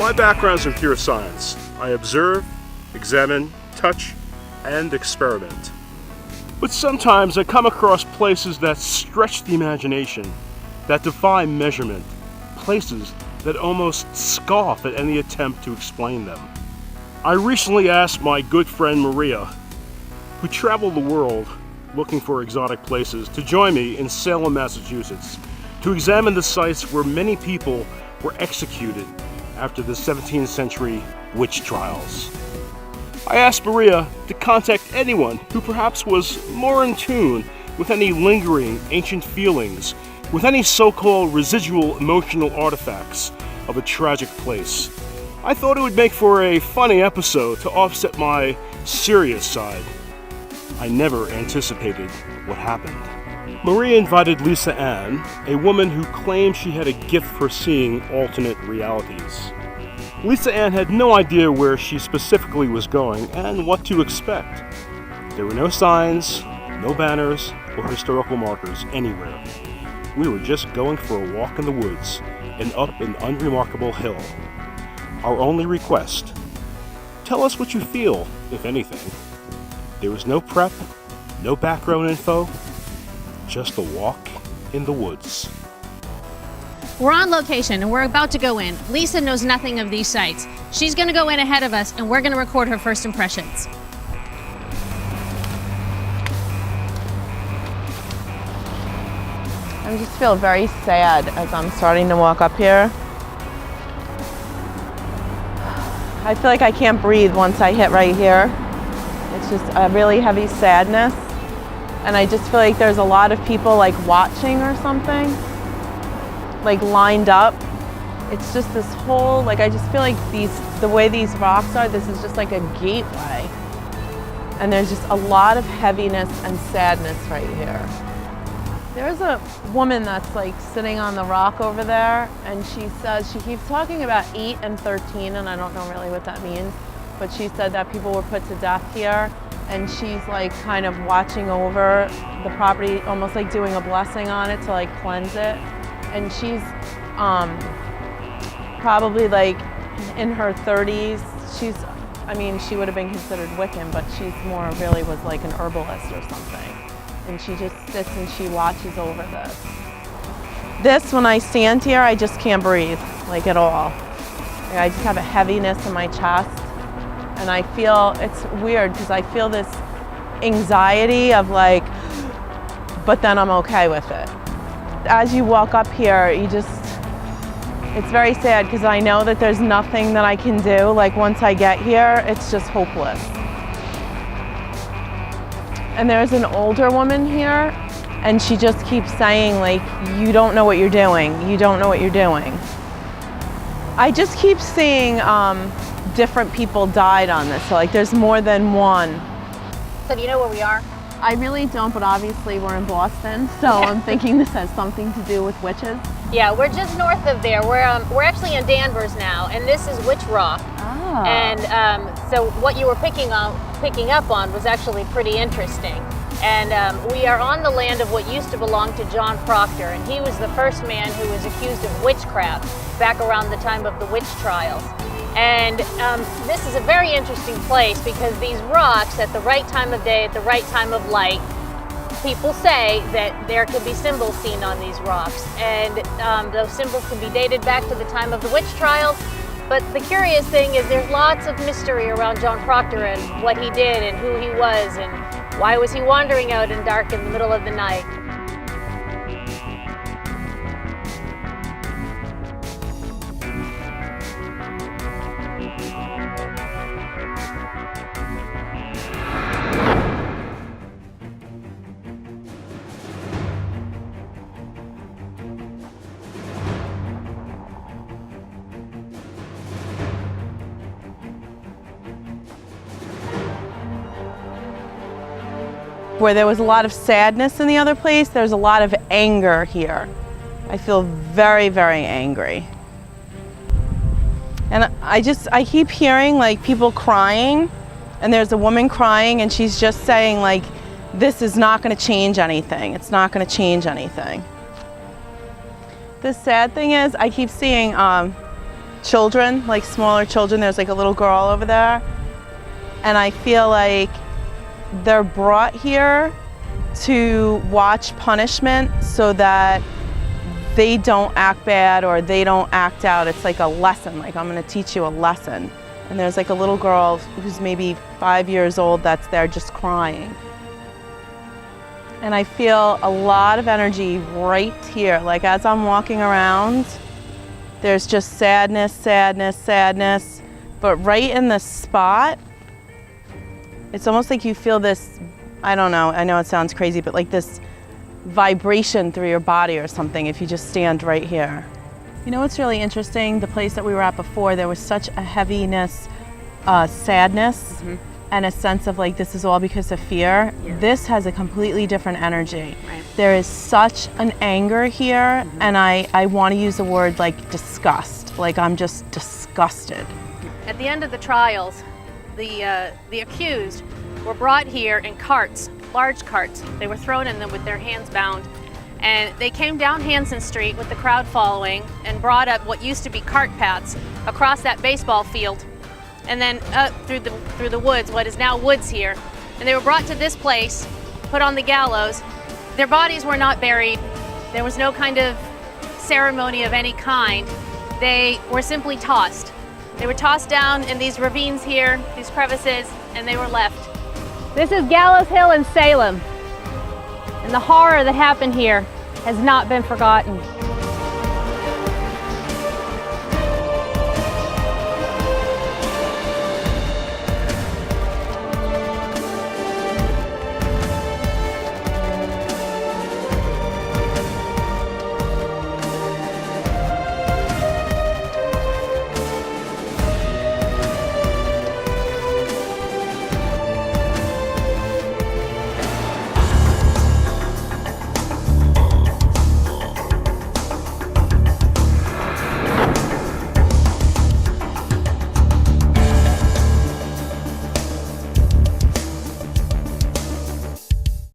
My background is in pure science. I observe, examine, touch, and experiment. But sometimes I come across places that stretch the imagination, that defy measurement, places that almost scoff at any attempt to explain them. I recently asked my good friend Maria, who traveled the world looking for exotic places, to join me in Salem, Massachusetts, to examine the sites where many people were executed after the 17th century witch trials. I asked Maria to contact anyone who perhaps was more in tune with any lingering ancient feelings, with any so-called residual emotional artifacts of a tragic place. I thought it would make for a funny episode to offset my serious side. I never anticipated what happened. Maria invited Lisa Ann, a woman who claimed she had a gift for seeing alternate realities. Lisa Ann had no idea where she specifically was going and what to expect. There were no signs, no banners, or historical markers anywhere. We were just going for a walk in the woods and up an unremarkable hill. Our only request: tell us what you feel, if anything. There was no prep, no background info, just a walk in the woods. We're on location and we're about to go in. Lisa knows nothing of these sites. She's gonna go in ahead of us and we're gonna record her first impressions. I just feel very sad as I'm starting to walk up here. I feel like I can't breathe once I hit right here. It's just a really heavy sadness. And I just feel like there's a lot of people like watching or something, like lined up. It's just this whole, like, I just feel like the way these rocks are, this is just like a gateway. And there's just a lot of heaviness and sadness right here. There's a woman that's like sitting on the rock over there, and she says, she keeps talking about 8 and 13, and I don't know really what that means, but she said that people were put to death here, and she's like kind of watching over the property, almost like doing a blessing on it to like cleanse it. And she's probably like in her 30s. She would have been considered Wiccan, but she's more really was like an herbalist or something. And she just sits and she watches over this. This, when I stand here, I just can't breathe, like at all. Like, I just have a heaviness in my chest. And I feel, it's weird because I feel this anxiety of like, but then I'm okay with it. As you walk up here, it's very sad because I know that there's nothing that I can do. Like once I get here, it's just hopeless. And there's an older woman here, and she just keeps saying like, you don't know what you're doing. You don't know what you're doing. I just keep seeing different people died on this. So like there's more than one. So do you know where we are? I really don't, but obviously we're in Boston, so I'm thinking this has something to do with witches. Yeah, we're just north of there. We're actually in Danvers now, and this is Witch Rock. Oh. And so what you were picking up on was actually pretty interesting. And we are on the land of what used to belong to John Proctor, and he was the first man who was accused of witchcraft back around the time of the witch trials. And this is a very interesting place because these rocks, at the right time of day, at the right time of light, people say that there could be symbols seen on these rocks. And those symbols can be dated back to the time of the witch trials. But the curious thing is there's lots of mystery around John Proctor and what he did and who he was and why was he wandering out in dark in the middle of the night. Where there was a lot of sadness in the other place, there's a lot of anger here. I feel very, very angry. And I keep hearing like people crying, and there's a woman crying and she's just saying like, this is not gonna change anything. It's not gonna change anything. The sad thing is I keep seeing children, like smaller children. There's like a little girl over there. And I feel like they're brought here to watch punishment so that they don't act bad or they don't act out. It's like a lesson, like I'm gonna teach you a lesson. And there's like a little girl who's maybe 5 years old that's there just crying. And I feel a lot of energy right here. Like as I'm walking around, there's just sadness, sadness, sadness. But right in the spot, it's almost like you feel this, I don't know, I know it sounds crazy, but like this vibration through your body or something if you just stand right here. You know what's really interesting? The place that we were at before, there was such a heaviness, sadness, and a sense of like this is all because of fear. Yeah. This has a completely different energy. Right. There is such an anger here, and I want to use the word like disgust. Like I'm just disgusted. At the end of the trials, the accused were brought here in carts, large carts. They were thrown in them with their hands bound. And they came down Hanson Street with the crowd following and brought up what used to be cart paths across that baseball field and then up through the woods, what is now woods here. And they were brought to this place, put on the gallows. Their bodies were not buried. There was no kind of ceremony of any kind. They were simply tossed. They were tossed down in these ravines here, these crevices, and they were left. This is Gallows Hill in Salem, and the horror that happened here has not been forgotten.